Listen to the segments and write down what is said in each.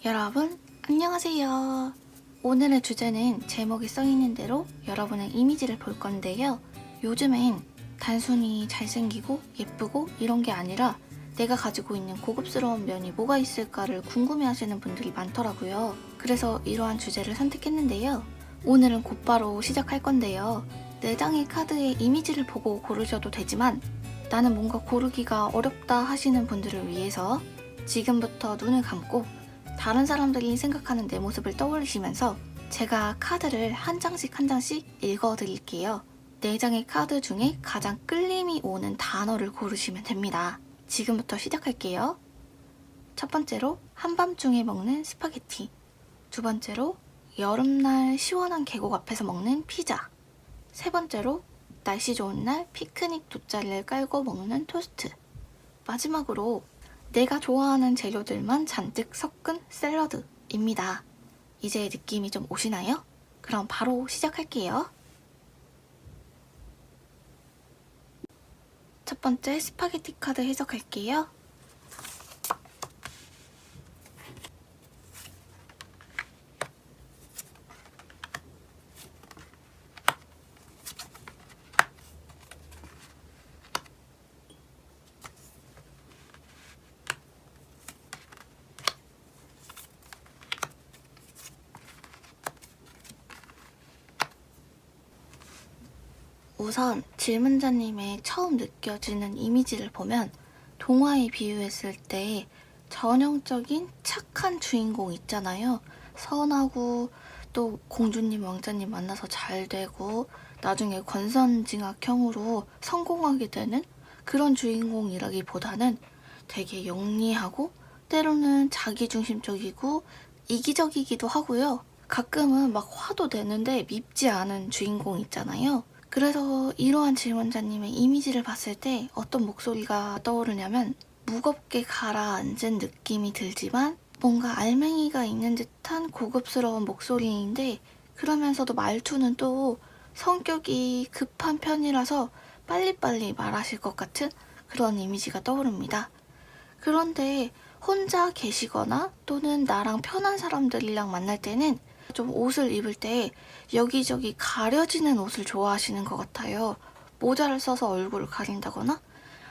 여러분, 안녕하세요. 오늘의 주제는 제목에 써있는 대로 여러분의 이미지를 볼 건데요. 요즘엔 단순히 잘생기고 예쁘고 이런 게 아니라 내가 가지고 있는 고급스러운 면이 뭐가 있을까를 궁금해하시는 분들이 많더라고요. 그래서 이러한 주제를 선택했는데요. 오늘은 곧바로 시작할 건데요. 4장의 카드의 이미지를 보고 고르셔도 되지만 나는 뭔가 고르기가 어렵다 하시는 분들을 위해서 지금부터 눈을 감고 다른 사람들이 생각하는 내 모습을 떠올리시면서 제가 카드를 한 장씩 한 장씩 읽어드릴게요. 4장의 카드 중에 가장 끌림이 오는 단어를 고르시면 됩니다. 지금부터 시작할게요. 첫 번째로 한밤중에 먹는 스파게티. 두 번째로 여름날 시원한 계곡 앞에서 먹는 피자. 세 번째로 날씨 좋은 날 피크닉 돗자리를 깔고 먹는 토스트. 마지막으로 내가 좋아하는 재료들만 잔뜩 섞은 샐러드입니다. 이제 느낌이 좀 오시나요? 그럼 바로 시작할게요. 첫 번째 스파게티 카드 해석할게요. 우선 질문자님의 처음 느껴지는 이미지를 보면 동화에 비유했을 때 전형적인 착한 주인공 있잖아요. 선하고 또 공주님, 왕자님 만나서 잘 되고 나중에 권선징악형으로 성공하게 되는 그런 주인공이라기보다는 되게 영리하고 때로는 자기중심적이고 이기적이기도 하고요. 가끔은 막 화도 내는데 밉지 않은 주인공 있잖아요. 그래서 이러한 질문자님의 이미지를 봤을 때 어떤 목소리가 떠오르냐면 무겁게 가라앉은 느낌이 들지만 뭔가 알맹이가 있는 듯한 고급스러운 목소리인데 그러면서도 말투는 또 성격이 급한 편이라서 빨리빨리 말하실 것 같은 그런 이미지가 떠오릅니다. 그런데 혼자 계시거나 또는 나랑 편한 사람들이랑 만날 때는 좀 옷을 입을 때 여기저기 가려지는 옷을 좋아하시는 것 같아요. 모자를 써서 얼굴을 가린다거나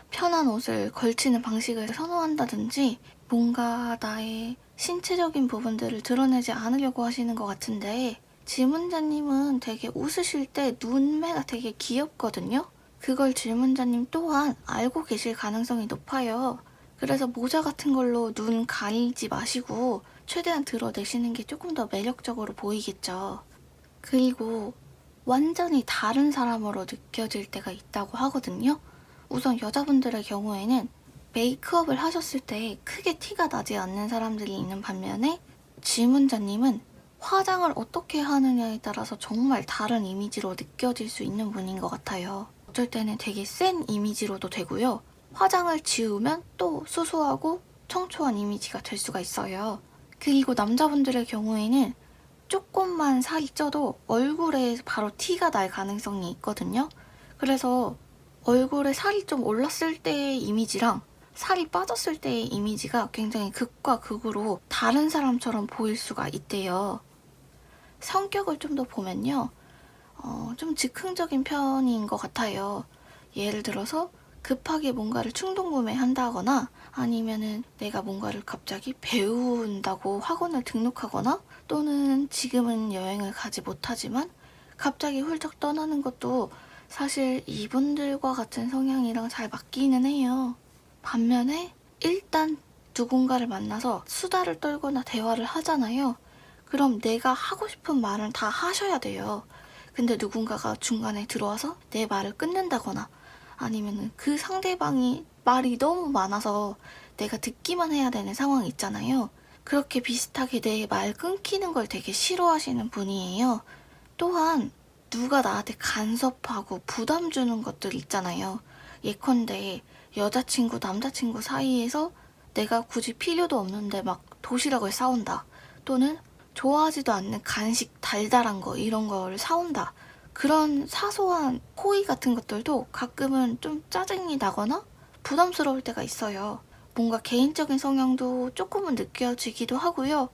편한 옷을 걸치는 방식을 선호한다든지 뭔가 나의 신체적인 부분들을 드러내지 않으려고 하시는 것 같은데 질문자님은 되게 웃으실 때 눈매가 되게 귀엽거든요. 그걸 질문자님 또한 알고 계실 가능성이 높아요. 그래서 모자 같은 걸로 눈 가리지 마시고 최대한 드러내시는 게 조금 더 매력적으로 보이겠죠. 그리고 완전히 다른 사람으로 느껴질 때가 있다고 하거든요. 우선 여자분들의 경우에는 메이크업을 하셨을 때 크게 티가 나지 않는 사람들이 있는 반면에 질문자님은 화장을 어떻게 하느냐에 따라서 정말 다른 이미지로 느껴질 수 있는 분인 것 같아요. 어쩔 때는 되게 센 이미지로도 되고요. 화장을 지우면 또 수수하고 청초한 이미지가 될 수가 있어요. 그리고 남자분들의 경우에는 조금만 살이 쪄도 얼굴에 바로 티가 날 가능성이 있거든요. 그래서 얼굴에 살이 좀 올랐을 때의 이미지랑 살이 빠졌을 때의 이미지가 굉장히 극과 극으로 다른 사람처럼 보일 수가 있대요. 성격을 좀 더 보면요. 좀 즉흥적인 편인 것 같아요. 예를 들어서 급하게 뭔가를 충동 구매한다거나 아니면은 내가 뭔가를 갑자기 배운다고 학원을 등록하거나 또는 지금은 여행을 가지 못하지만 갑자기 훌쩍 떠나는 것도 사실 이분들과 같은 성향이랑 잘 맞기는 해요. 반면에 일단 누군가를 만나서 수다를 떨거나 대화를 하잖아요. 그럼 내가 하고 싶은 말은 다 하셔야 돼요. 근데 누군가가 중간에 들어와서 내 말을 끊는다거나 아니면은 그 상대방이 말이 너무 많아서 내가 듣기만 해야 되는 상황이 있잖아요. 그렇게 비슷하게 내 말 끊기는 걸 되게 싫어하시는 분이에요. 또한 누가 나한테 간섭하고 부담 주는 것들 있잖아요. 예컨대 여자친구, 남자친구 사이에서 내가 굳이 필요도 없는데 막 도시락을 싸온다. 또는 좋아하지도 않는 간식 달달한 거 이런 거를 사온다. 그런 사소한 호의 같은 것들도 가끔은 좀 짜증이 나거나 부담스러울 때가 있어요. 뭔가 개인적인 성향도 조금은 느껴지기도 하고요.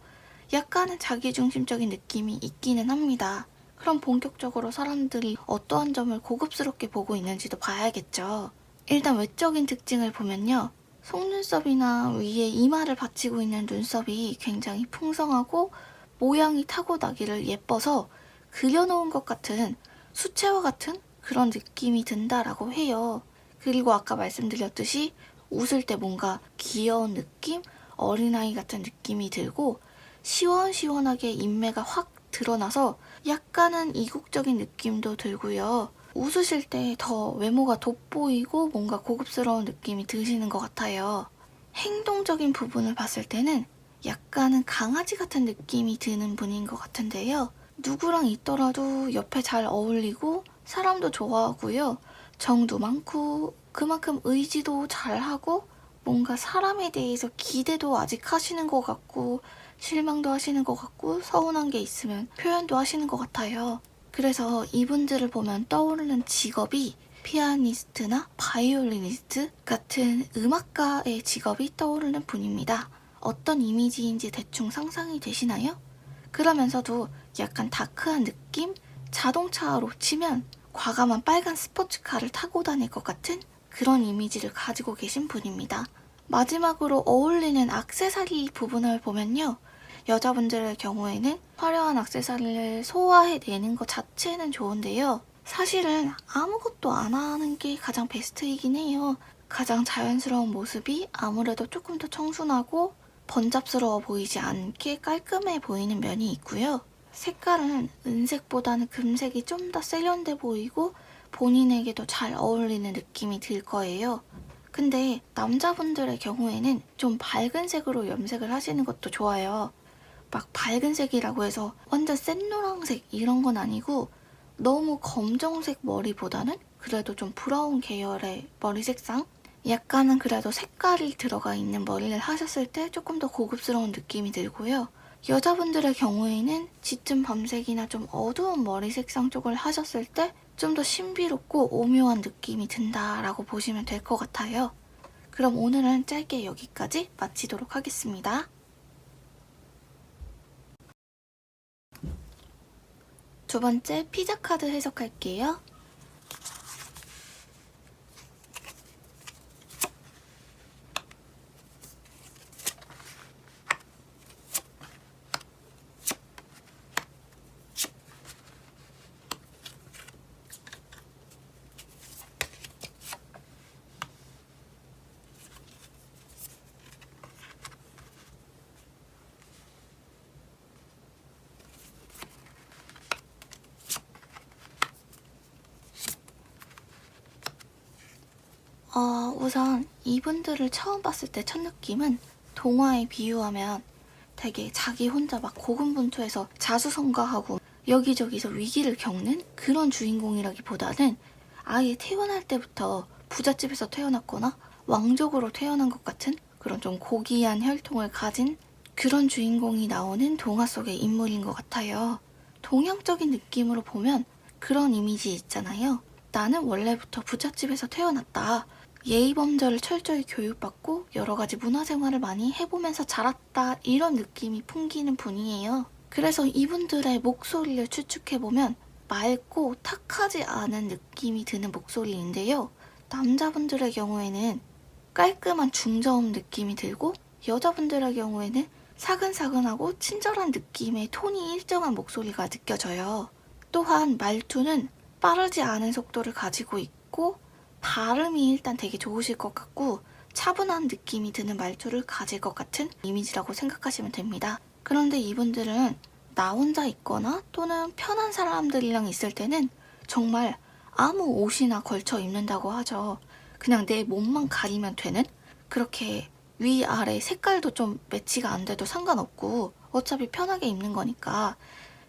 약간은 자기중심적인 느낌이 있기는 합니다. 그럼 본격적으로 사람들이 어떠한 점을 고급스럽게 보고 있는지도 봐야겠죠. 일단 외적인 특징을 보면요. 속눈썹이나 위에 이마를 받치고 있는 눈썹이 굉장히 풍성하고 모양이 타고나기를 예뻐서 그려놓은 것 같은 수채화 같은 그런 느낌이 든다라고 해요. 그리고 아까 말씀드렸듯이 웃을 때 뭔가 귀여운 느낌, 어린아이 같은 느낌이 들고 시원시원하게 인매가 확 드러나서 약간은 이국적인 느낌도 들고요. 웃으실 때 더 외모가 돋보이고 뭔가 고급스러운 느낌이 드시는 것 같아요. 행동적인 부분을 봤을 때는 약간은 강아지 같은 느낌이 드는 분인 것 같은데요. 누구랑 있더라도 옆에 잘 어울리고 사람도 좋아하고요. 정도 많고 그만큼 의지도 잘하고 뭔가 사람에 대해서 기대도 아직 하시는 것 같고 실망도 하시는 것 같고 서운한 게 있으면 표현도 하시는 것 같아요. 그래서 이분들을 보면 떠오르는 직업이 피아니스트나 바이올리니스트 같은 음악가의 직업이 떠오르는 분입니다. 어떤 이미지인지 대충 상상이 되시나요? 그러면서도 약간 다크한 느낌? 자동차로 치면 과감한 빨간 스포츠카를 타고 다닐 것 같은 그런 이미지를 가지고 계신 분입니다. 마지막으로 어울리는 액세서리 부분을 보면요. 여자분들의 경우에는 화려한 액세서리를 소화해내는 것 자체는 좋은데요. 사실은 아무것도 안 하는 게 가장 베스트이긴 해요. 가장 자연스러운 모습이 아무래도 조금 더 청순하고 번잡스러워 보이지 않게 깔끔해 보이는 면이 있고요. 색깔은 은색보다는 금색이 좀 더 세련돼 보이고 본인에게도 잘 어울리는 느낌이 들 거예요. 근데 남자분들의 경우에는 좀 밝은 색으로 염색을 하시는 것도 좋아요. 막 밝은 색이라고 해서 완전 센 노란색 이런 건 아니고 너무 검정색 머리보다는 그래도 좀 브라운 계열의 머리 색상? 약간은 그래도 색깔이 들어가 있는 머리를 하셨을 때 조금 더 고급스러운 느낌이 들고요. 여자분들의 경우에는 짙은 밤색이나 좀 어두운 머리 색상 쪽을 하셨을 때 좀 더 신비롭고 오묘한 느낌이 든다라고 보시면 될 것 같아요. 그럼 오늘은 짧게 여기까지 마치도록 하겠습니다. 두 번째 피자 카드 해석할게요. 우선 이분들을 처음 봤을 때 첫 느낌은 동화에 비유하면 되게 자기 혼자 막 고군분투해서 자수성가하고 여기저기서 위기를 겪는 그런 주인공이라기보다는 아예 태어날 때부터 부잣집에서 태어났거나 왕족으로 태어난 것 같은 그런 좀 고귀한 혈통을 가진 그런 주인공이 나오는 동화 속의 인물인 것 같아요. 동양적인 느낌으로 보면 그런 이미지 있잖아요. 나는 원래부터 부잣집에서 태어났다. 예의범절을 철저히 교육받고 여러 가지 문화생활을 많이 해보면서 자랐다. 이런 느낌이 풍기는 분이에요. 그래서 이분들의 목소리를 추측해보면 맑고 탁하지 않은 느낌이 드는 목소리인데요. 남자분들의 경우에는 깔끔한 중저음 느낌이 들고 여자분들의 경우에는 사근사근하고 친절한 느낌의 톤이 일정한 목소리가 느껴져요. 또한 말투는 빠르지 않은 속도를 가지고 있고 발음이 일단 되게 좋으실 것 같고 차분한 느낌이 드는 말투를 가질 것 같은 이미지라고 생각하시면 됩니다. 그런데 이분들은 나 혼자 있거나 또는 편한 사람들이랑 있을 때는 정말 아무 옷이나 걸쳐 입는다고 하죠. 그냥 내 몸만 가리면 되는? 그렇게 위아래 색깔도 좀 매치가 안 돼도 상관없고 어차피 편하게 입는 거니까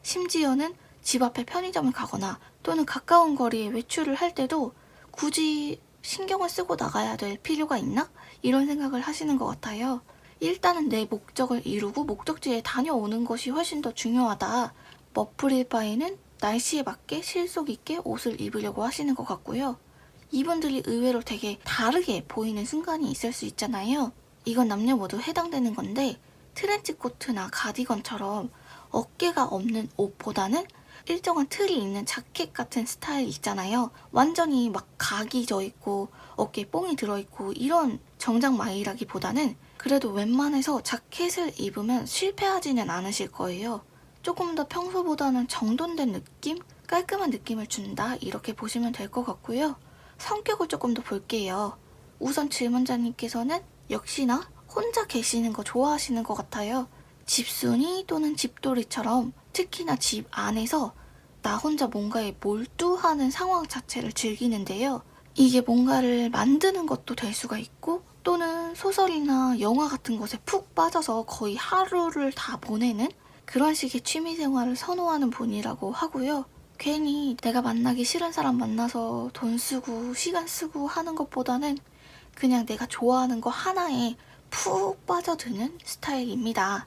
심지어는 집 앞에 편의점을 가거나 또는 가까운 거리에 외출을 할 때도 굳이 신경을 쓰고 나가야 될 필요가 있나? 이런 생각을 하시는 것 같아요. 일단은 내 목적을 이루고 목적지에 다녀오는 것이 훨씬 더 중요하다. 멋부릴 바에는 날씨에 맞게 실속 있게 옷을 입으려고 하시는 것 같고요. 이분들이 의외로 되게 다르게 보이는 순간이 있을 수 있잖아요. 이건 남녀 모두 해당되는 건데 트렌치코트나 가디건처럼 어깨가 없는 옷보다는 일정한 틀이 있는 자켓 같은 스타일 있잖아요. 완전히 막 각이 져 있고 어깨에 뽕이 들어있고 이런 정장 마이라기보다는 그래도 웬만해서 자켓을 입으면 실패하지는 않으실 거예요. 조금 더 평소보다는 정돈된 느낌? 깔끔한 느낌을 준다 이렇게 보시면 될 것 같고요. 성격을 조금 더 볼게요. 우선 질문자님께서는 역시나 혼자 계시는 거 좋아하시는 것 같아요. 집순이 또는 집돌이처럼 특히나 집 안에서 나 혼자 뭔가에 몰두하는 상황 자체를 즐기는데요. 이게 뭔가를 만드는 것도 될 수가 있고 또는 소설이나 영화 같은 것에 푹 빠져서 거의 하루를 다 보내는 그런 식의 취미생활을 선호하는 분이라고 하고요. 괜히 내가 만나기 싫은 사람 만나서 돈 쓰고 시간 쓰고 하는 것보다는 그냥 내가 좋아하는 거 하나에 푹 빠져드는 스타일입니다.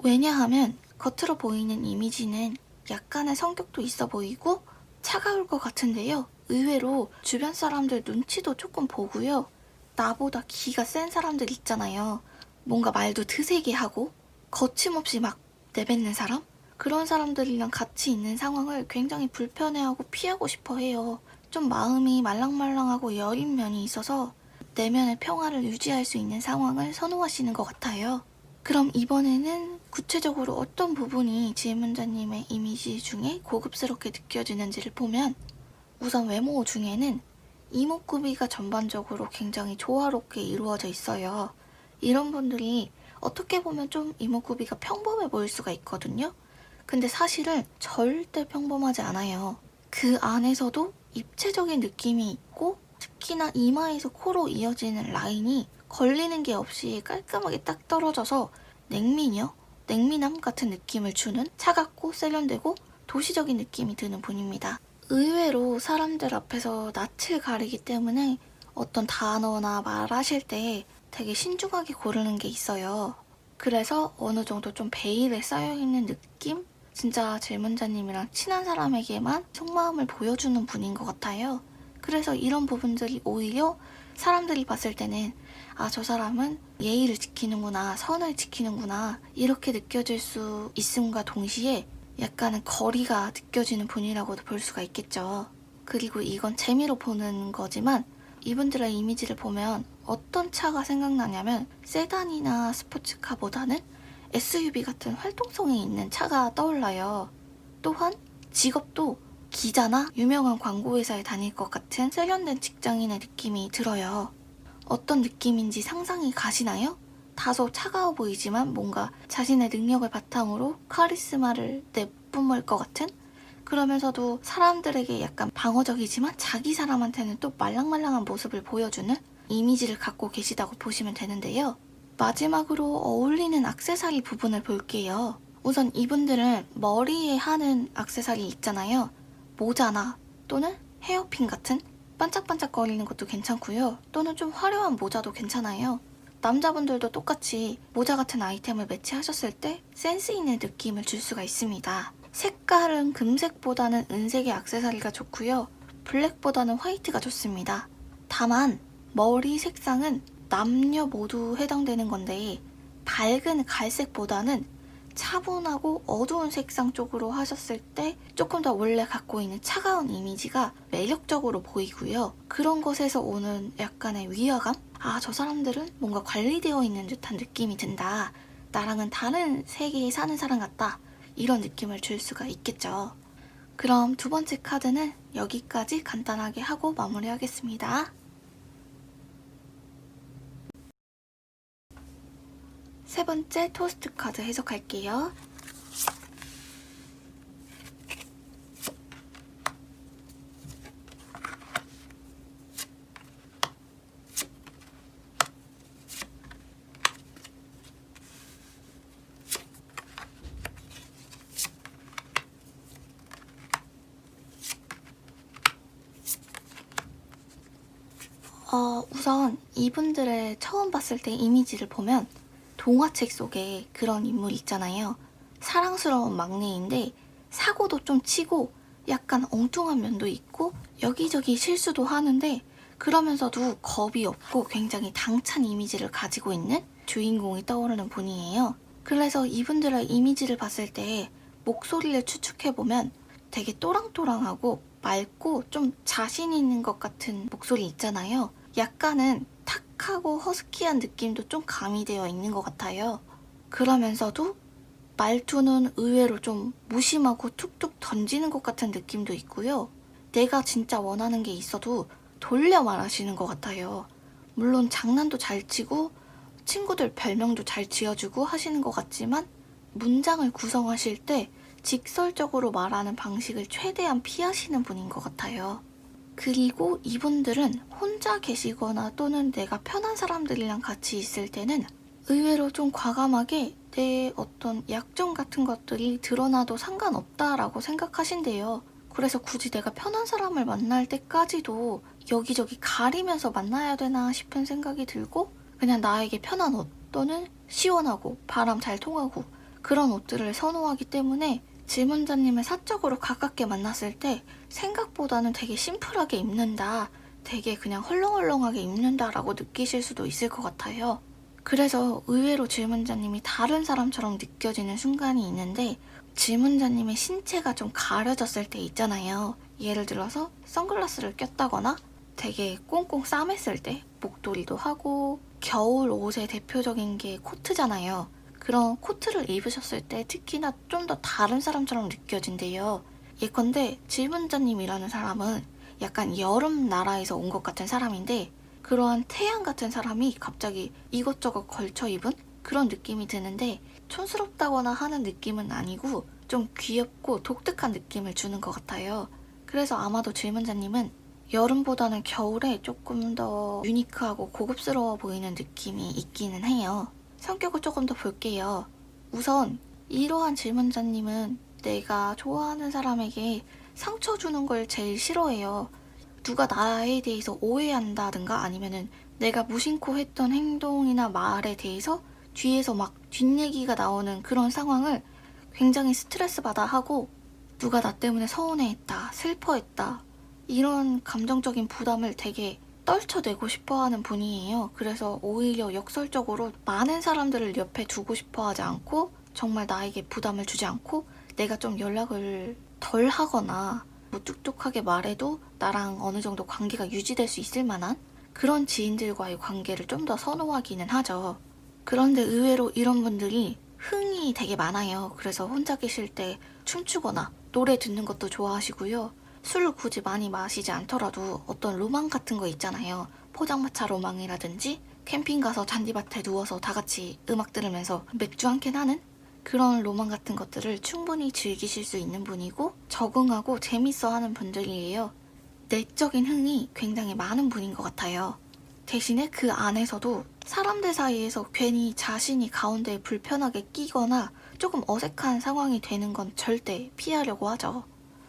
왜냐하면 겉으로 보이는 이미지는 약간의 성격도 있어 보이고 차가울 것 같은데요. 의외로 주변 사람들 눈치도 조금 보고요. 나보다 기가 센 사람들 있잖아요. 뭔가 말도 드세게 하고 거침없이 막 내뱉는 사람? 그런 사람들이랑 같이 있는 상황을 굉장히 불편해하고 피하고 싶어 해요. 좀 마음이 말랑말랑하고 여린 면이 있어서 내면의 평화를 유지할 수 있는 상황을 선호하시는 것 같아요. 그럼 이번에는 구체적으로 어떤 부분이 질문자님의 이미지 중에 고급스럽게 느껴지는지를 보면 우선 외모 중에는 이목구비가 전반적으로 굉장히 조화롭게 이루어져 있어요. 이런 분들이 어떻게 보면 좀 이목구비가 평범해 보일 수가 있거든요. 근데 사실은 절대 평범하지 않아요. 그 안에서도 입체적인 느낌이 있고 특히나 이마에서 코로 이어지는 라인이 걸리는 게 없이 깔끔하게 딱 떨어져서 냉미녀? 냉미남 같은 느낌을 주는 차갑고 세련되고 도시적인 느낌이 드는 분입니다. 의외로 사람들 앞에서 낯을 가리기 때문에 어떤 단어나 말하실 때 되게 신중하게 고르는 게 있어요. 그래서 어느 정도 좀 베일에 쌓여있는 느낌? 진짜 질문자님이랑 친한 사람에게만 속마음을 보여주는 분인 것 같아요. 그래서 이런 부분들이 오히려 사람들이 봤을 때는 아, 저 사람은 예의를 지키는구나, 선을 지키는구나 이렇게 느껴질 수 있음과 동시에 약간은 거리가 느껴지는 분이라고도 볼 수가 있겠죠. 그리고 이건 재미로 보는 거지만 이분들의 이미지를 보면 어떤 차가 생각나냐면 세단이나 스포츠카보다는 SUV 같은 활동성이 있는 차가 떠올라요. 또한 직업도 기자나 유명한 광고회사에 다닐 것 같은 세련된 직장인의 느낌이 들어요. 어떤 느낌인지 상상이 가시나요? 다소 차가워 보이지만 뭔가 자신의 능력을 바탕으로 카리스마를 내뿜을 것 같은? 그러면서도 사람들에게 약간 방어적이지만 자기 사람한테는 또 말랑말랑한 모습을 보여주는 이미지를 갖고 계시다고 보시면 되는데요. 마지막으로 어울리는 액세서리 부분을 볼게요. 우선 이분들은 머리에 하는 액세서리 있잖아요. 모자나 또는 헤어핀 같은 반짝반짝거리는 것도 괜찮고요. 또는 좀 화려한 모자도 괜찮아요. 남자분들도 똑같이 모자 같은 아이템을 매치하셨을 때 센스 있는 느낌을 줄 수가 있습니다. 색깔은 금색보다는 은색의 액세서리가 좋고요. 블랙보다는 화이트가 좋습니다. 다만 머리 색상은 남녀 모두 해당되는 건데 밝은 갈색보다는 차분하고 어두운 색상 쪽으로 하셨을 때 조금 더 원래 갖고 있는 차가운 이미지가 매력적으로 보이고요. 그런 것에서 오는 약간의 위화감? 아, 저 사람들은 뭔가 관리되어 있는 듯한 느낌이 든다. 나랑은 다른 세계에 사는 사람 같다. 이런 느낌을 줄 수가 있겠죠. 그럼 두 번째 카드는 여기까지 간단하게 하고 마무리하겠습니다. 세 번째 토스트 카드 해석할게요. 우선 이분들의 처음 봤을 때 이미지를 보면 동화책 속에 그런 인물이 있잖아요. 사랑스러운 막내인데 사고도 좀 치고 약간 엉뚱한 면도 있고 여기저기 실수도 하는데 그러면서도 겁이 없고 굉장히 당찬 이미지를 가지고 있는 주인공이 떠오르는 분이에요. 그래서 이분들의 이미지를 봤을 때 목소리를 추측해보면 되게 또랑또랑하고 맑고 좀 자신 있는 것 같은 목소리 있잖아요. 약간은 탁하고 허스키한 느낌도 좀 가미되어 있는 것 같아요. 그러면서도 말투는 의외로 좀 무심하고 툭툭 던지는 것 같은 느낌도 있고요. 내가 진짜 원하는 게 있어도 돌려 말하시는 것 같아요. 물론 장난도 잘 치고 친구들 별명도 잘 지어주고 하시는 것 같지만 문장을 구성하실 때 직설적으로 말하는 방식을 최대한 피하시는 분인 것 같아요. 그리고 이분들은 혼자 계시거나 또는 내가 편한 사람들이랑 같이 있을 때는 의외로 좀 과감하게 내 어떤 약점 같은 것들이 드러나도 상관없다라고 생각하신대요. 그래서 굳이 내가 편한 사람을 만날 때까지도 여기저기 가리면서 만나야 되나 싶은 생각이 들고 그냥 나에게 편한 옷 또는 시원하고 바람 잘 통하고 그런 옷들을 선호하기 때문에 질문자님을 사적으로 가깝게 만났을 때 생각보다는 되게 심플하게 입는다, 되게 그냥 헐렁헐렁하게 입는다라고 느끼실 수도 있을 것 같아요. 그래서 의외로 질문자님이 다른 사람처럼 느껴지는 순간이 있는데 질문자님의 신체가 좀 가려졌을 때 있잖아요. 예를 들어서 선글라스를 꼈다거나 되게 꽁꽁 싸맸을 때 목도리도 하고 겨울 옷의 대표적인 게 코트잖아요. 그런 코트를 입으셨을 때 특히나 좀 더 다른 사람처럼 느껴진대요. 예컨대 질문자님이라는 사람은 약간 여름 나라에서 온 것 같은 사람인데 그러한 태양 같은 사람이 갑자기 이것저것 걸쳐 입은 그런 느낌이 드는데 촌스럽다거나 하는 느낌은 아니고 좀 귀엽고 독특한 느낌을 주는 것 같아요. 그래서 아마도 질문자님은 여름보다는 겨울에 조금 더 유니크하고 고급스러워 보이는 느낌이 있기는 해요. 성격을 조금 더 볼게요. 우선 이러한 질문자님은 내가 좋아하는 사람에게 상처 주는 걸 제일 싫어해요. 누가 나에 대해서 오해한다든가 아니면은 내가 무심코 했던 행동이나 말에 대해서 뒤에서 막 뒷얘기가 나오는 그런 상황을 굉장히 스트레스 받아 하고 누가 나 때문에 서운해했다, 슬퍼했다 이런 감정적인 부담을 되게 떨쳐내고 싶어 하는 분이에요. 그래서 오히려 역설적으로 많은 사람들을 옆에 두고 싶어 하지 않고 정말 나에게 부담을 주지 않고 내가 좀 연락을 덜 하거나 뭐 뚝뚝하게 말해도 나랑 어느 정도 관계가 유지될 수 있을 만한 그런 지인들과의 관계를 좀 더 선호하기는 하죠. 그런데 의외로 이런 분들이 흥이 되게 많아요. 그래서 혼자 계실 때 춤추거나 노래 듣는 것도 좋아하시고요. 술을 굳이 많이 마시지 않더라도 어떤 로망 같은 거 있잖아요. 포장마차 로망이라든지 캠핑 가서 잔디밭에 누워서 다 같이 음악 들으면서 맥주 한 캔 하는 그런 로망 같은 것들을 충분히 즐기실 수 있는 분이고 적응하고 재밌어 하는 분들이에요. 내적인 흥이 굉장히 많은 분인 것 같아요. 대신에 그 안에서도 사람들 사이에서 괜히 자신이 가운데에 불편하게 끼거나 조금 어색한 상황이 되는 건 절대 피하려고 하죠.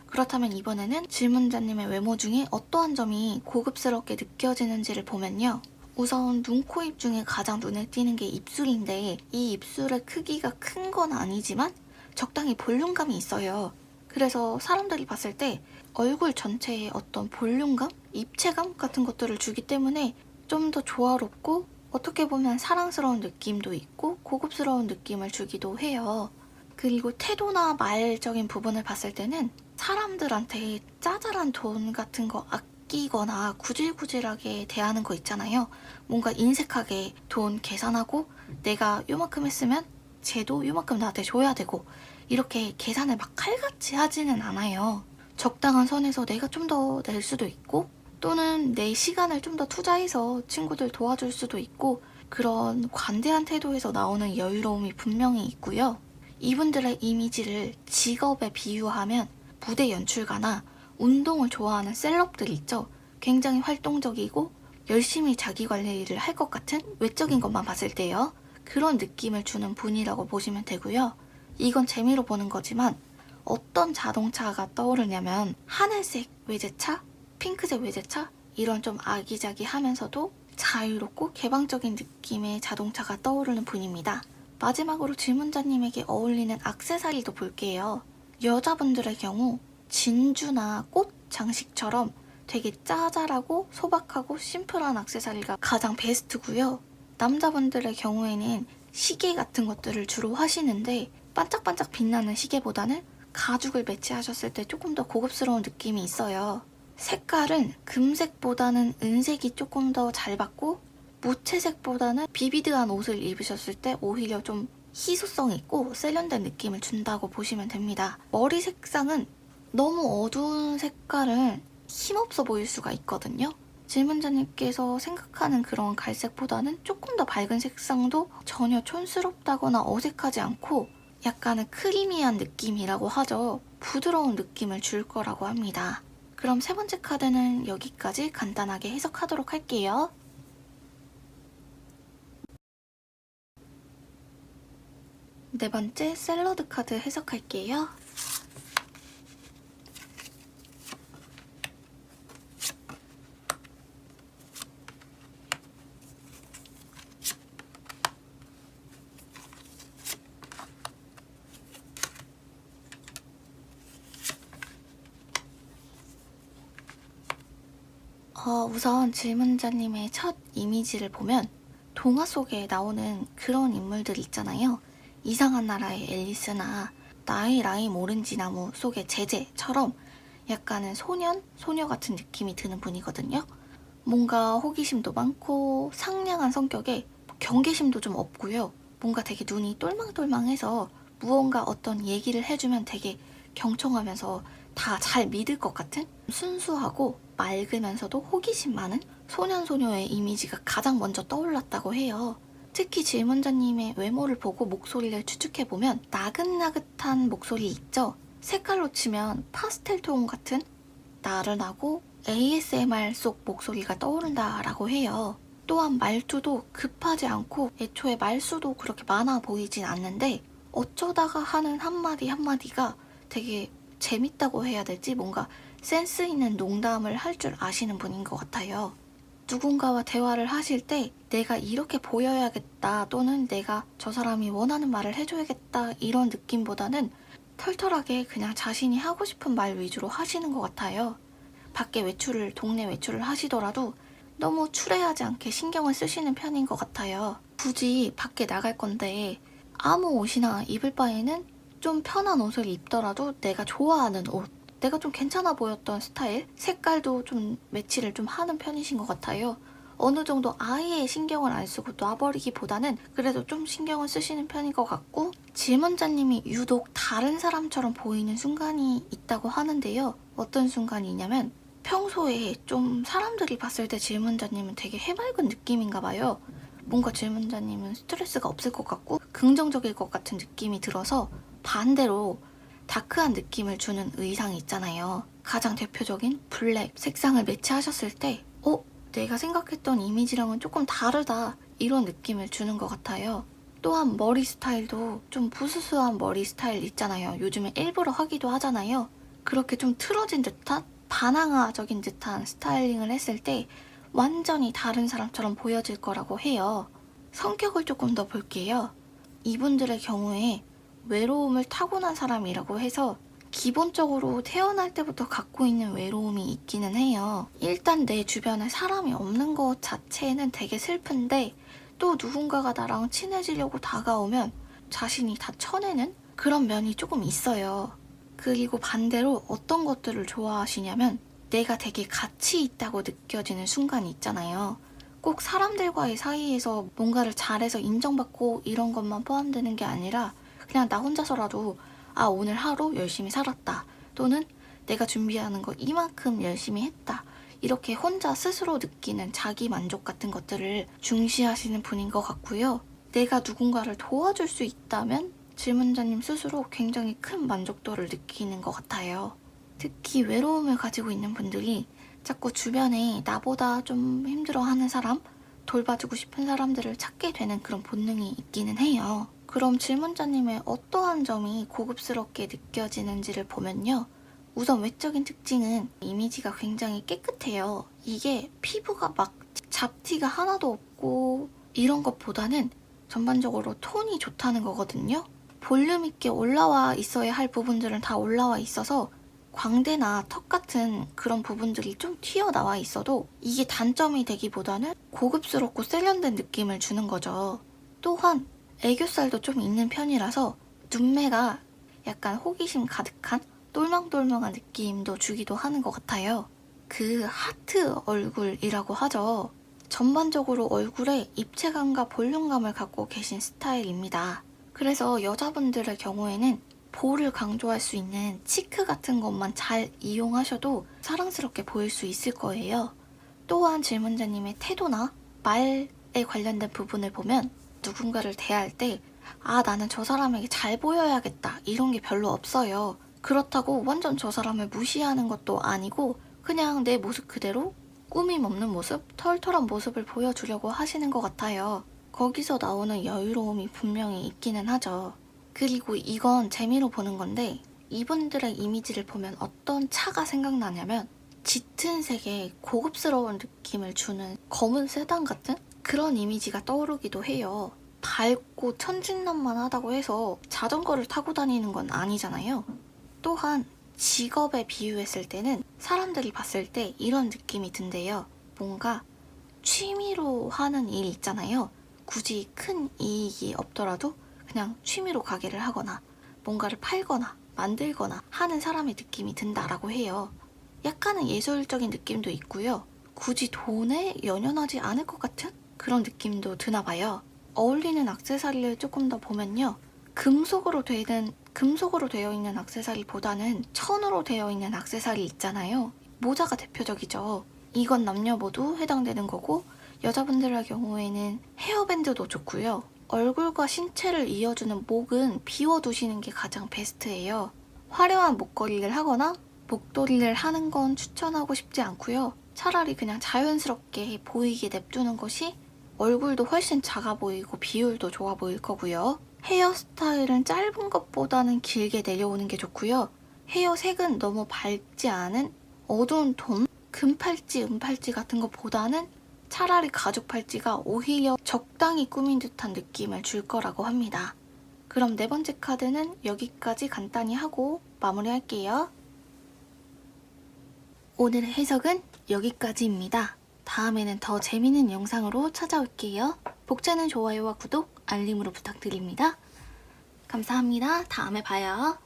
그렇다면 이번에는 질문자님의 외모 중에 어떠한 점이 고급스럽게 느껴지는지를 보면요. 우선 눈, 코, 입 중에 가장 눈에 띄는 게 입술인데 이 입술의 크기가 큰 건 아니지만 적당히 볼륨감이 있어요. 그래서 사람들이 봤을 때 얼굴 전체에 어떤 볼륨감, 입체감 같은 것들을 주기 때문에 좀 더 조화롭고 어떻게 보면 사랑스러운 느낌도 있고 고급스러운 느낌을 주기도 해요. 그리고 태도나 말적인 부분을 봤을 때는 사람들한테 짜잘한 돈 같은 거 아끼거나 구질구질하게 대하는 거 있잖아요. 뭔가 인색하게 돈 계산하고 내가 요만큼 했으면 쟤도 요만큼 나한테 줘야 되고 이렇게 계산을 막 칼같이 하지는 않아요. 적당한 선에서 내가 좀 더 낼 수도 있고 또는 내 시간을 좀 더 투자해서 친구들 도와줄 수도 있고 그런 관대한 태도에서 나오는 여유로움이 분명히 있고요. 이분들의 이미지를 직업에 비유하면 무대 연출가나 운동을 좋아하는 셀럽들 있죠. 굉장히 활동적이고 열심히 자기 관리를 할 것 같은 외적인 것만 봤을 때요. 그런 느낌을 주는 분이라고 보시면 되고요. 이건 재미로 보는 거지만 어떤 자동차가 떠오르냐면 하늘색 외제차, 핑크색 외제차 이런 좀 아기자기하면서도 자유롭고 개방적인 느낌의 자동차가 떠오르는 분입니다. 마지막으로 질문자님에게 어울리는 액세서리도 볼게요. 여자분들의 경우 진주나 꽃 장식처럼 되게 짜잘하고 소박하고 심플한 액세서리가 가장 베스트고요. 남자분들의 경우에는 시계 같은 것들을 주로 하시는데 반짝반짝 빛나는 시계보다는 가죽을 매치하셨을 때 조금 더 고급스러운 느낌이 있어요. 색깔은 금색보다는 은색이 조금 더 잘 받고 무채색보다는 비비드한 옷을 입으셨을 때 오히려 좀 희소성 있고 세련된 느낌을 준다고 보시면 됩니다. 머리 색상은 너무 어두운 색깔은 힘없어 보일 수가 있거든요. 질문자님께서 생각하는 그런 갈색보다는 조금 더 밝은 색상도 전혀 촌스럽다거나 어색하지 않고 약간은 크리미한 느낌이라고 하죠. 부드러운 느낌을 줄 거라고 합니다. 그럼 세 번째 카드는 여기까지 간단하게 해석하도록 할게요. 네 번째 샐러드 카드 해석할게요. 우선 질문자님의 첫 이미지를 보면 동화 속에 나오는 그런 인물들 있잖아요. 이상한 나라의 앨리스나 나의 라임 오렌지 나무 속의 제제처럼 약간은 소녀 같은 느낌이 드는 분이거든요. 뭔가 호기심도 많고 상냥한 성격에 경계심도 좀 없고요. 뭔가 되게 눈이 똘망똘망해서 무언가 어떤 얘기를 해주면 되게 경청하면서 다 잘 믿을 것 같은 순수하고 맑으면서도 호기심 많은 소년소녀의 이미지가 가장 먼저 떠올랐다고 해요. 특히 질문자님의 외모를 보고 목소리를 추측해보면 나긋나긋한 목소리 있죠? 색깔로 치면 파스텔 톤 같은 나른하고 ASMR 속 목소리가 떠오른다라고 해요. 또한 말투도 급하지 않고 애초에 말수도 그렇게 많아 보이진 않는데 어쩌다가 하는 한마디 한마디가 되게 재밌다고 해야 될지 뭔가 센스 있는 농담을 할 줄 아시는 분인 것 같아요. 누군가와 대화를 하실 때 내가 이렇게 보여야겠다 또는 내가 저 사람이 원하는 말을 해줘야겠다 이런 느낌보다는 털털하게 그냥 자신이 하고 싶은 말 위주로 하시는 것 같아요. 밖에 외출을, 동네 외출을 하시더라도 너무 추레하지 않게 신경을 쓰시는 편인 것 같아요. 굳이 밖에 나갈 건데 아무 옷이나 입을 바에는 좀 편한 옷을 입더라도 내가 좋아하는 옷, 내가 좀 괜찮아 보였던 스타일, 색깔도 좀 매치를 좀 하는 편이신 것 같아요. 어느 정도 아예 신경을 안 쓰고 놔버리기보다는 그래도 좀 신경을 쓰시는 편인 것 같고 질문자님이 유독 다른 사람처럼 보이는 순간이 있다고 하는데요. 어떤 순간이냐면 평소에 좀 사람들이 봤을 때 질문자님은 되게 해맑은 느낌인가 봐요. 뭔가 질문자님은 스트레스가 없을 것 같고 긍정적일 것 같은 느낌이 들어서 반대로 다크한 느낌을 주는 의상이 있잖아요. 가장 대표적인 블랙 색상을 매치하셨을 때 내가 생각했던 이미지랑은 조금 다르다 이런 느낌을 주는 것 같아요. 또한 머리 스타일도 좀 부스스한 머리 스타일 있잖아요. 요즘에 일부러 하기도 하잖아요. 그렇게 좀 틀어진 듯한 바나나적인 듯한 스타일링을 했을 때 완전히 다른 사람처럼 보여질 거라고 해요. 성격을 조금 더 볼게요. 이분들의 경우에 외로움을 타고난 사람이라고 해서 기본적으로 태어날 때부터 갖고 있는 외로움이 있기는 해요. 일단 내 주변에 사람이 없는 것 자체는 되게 슬픈데 또 누군가가 나랑 친해지려고 다가오면 자신이 다 쳐내는 그런 면이 조금 있어요. 그리고 반대로 어떤 것들을 좋아하시냐면 내가 되게 가치 있다고 느껴지는 순간이 있잖아요. 꼭 사람들과의 사이에서 뭔가를 잘해서 인정받고 이런 것만 포함되는 게 아니라 그냥 나 혼자서라도 오늘 하루 열심히 살았다 또는 내가 준비하는 거 이만큼 열심히 했다 이렇게 혼자 스스로 느끼는 자기 만족 같은 것들을 중시하시는 분인 것 같고요. 내가 누군가를 도와줄 수 있다면 질문자님 스스로 굉장히 큰 만족도를 느끼는 것 같아요. 특히 외로움을 가지고 있는 분들이 자꾸 주변에 나보다 좀 힘들어하는 사람, 돌봐주고 싶은 사람들을 찾게 되는 그런 본능이 있기는 해요. 그럼 질문자님의 어떠한 점이 고급스럽게 느껴지는지를 보면요. 우선 외적인 특징은 이미지가 굉장히 깨끗해요. 이게 피부가 막 잡티가 하나도 없고 이런 것보다는 전반적으로 톤이 좋다는 거거든요. 볼륨 있게 올라와 있어야 할 부분들은 다 올라와 있어서 광대나 턱 같은 그런 부분들이 좀 튀어나와 있어도 이게 단점이 되기보다는 고급스럽고 세련된 느낌을 주는 거죠. 또한 애교살도 좀 있는 편이라서 눈매가 약간 호기심 가득한 똘망똘망한 느낌도 주기도 하는 것 같아요. 그 하트 얼굴이라고 하죠. 전반적으로 얼굴에 입체감과 볼륨감을 갖고 계신 스타일입니다. 그래서 여자분들의 경우에는 볼을 강조할 수 있는 치크 같은 것만 잘 이용하셔도 사랑스럽게 보일 수 있을 거예요. 또한 질문자님의 태도나 말에 관련된 부분을 보면 누군가를 대할 때 나는 저 사람에게 잘 보여야겠다 이런 게 별로 없어요. 그렇다고 완전 저 사람을 무시하는 것도 아니고 그냥 내 모습 그대로 꾸밈 없는 모습, 털털한 모습을 보여주려고 하시는 것 같아요. 거기서 나오는 여유로움이 분명히 있기는 하죠. 그리고 이건 재미로 보는 건데 이분들의 이미지를 보면 어떤 차가 생각나냐면 짙은 색의 고급스러운 느낌을 주는 검은 세단 같은 그런 이미지가 떠오르기도 해요. 밝고 천진난만하다고 해서 자전거를 타고 다니는 건 아니잖아요. 또한 직업에 비유했을 때는 사람들이 봤을 때 이런 느낌이 든대요. 뭔가 취미로 하는 일 있잖아요. 굳이 큰 이익이 없더라도 그냥 취미로 가게를 하거나 뭔가를 팔거나 만들거나 하는 사람의 느낌이 든다라고 해요. 약간은 예술적인 느낌도 있고요. 굳이 돈에 연연하지 않을 것 같은 그런 느낌도 드나 봐요. 어울리는 액세서리를 조금 더 보면요. 금속으로 되어 있는 액세서리보다는 천으로 되어 있는 액세서리 있잖아요. 모자가 대표적이죠. 이건 남녀 모두 해당되는 거고 여자분들의 경우에는 헤어밴드도 좋고요. 얼굴과 신체를 이어주는 목은 비워두시는 게 가장 베스트예요. 화려한 목걸이를 하거나 목도리를 하는 건 추천하고 싶지 않고요. 차라리 그냥 자연스럽게 보이게 냅두는 것이 얼굴도 훨씬 작아 보이고 비율도 좋아 보일 거고요. 헤어스타일은 짧은 것보다는 길게 내려오는 게 좋고요. 헤어 색은 너무 밝지 않은 어두운 톤, 금팔찌, 은팔찌 같은 것보다는 차라리 가죽 팔찌가 오히려 적당히 꾸민 듯한 느낌을 줄 거라고 합니다. 그럼 네 번째 카드는 여기까지 간단히 하고 마무리할게요. 오늘의 해석은 여기까지입니다. 다음에는 더 재밌는 영상으로 찾아올게요. 복채는 좋아요와 구독, 알림으로 부탁드립니다. 감사합니다. 다음에 봐요.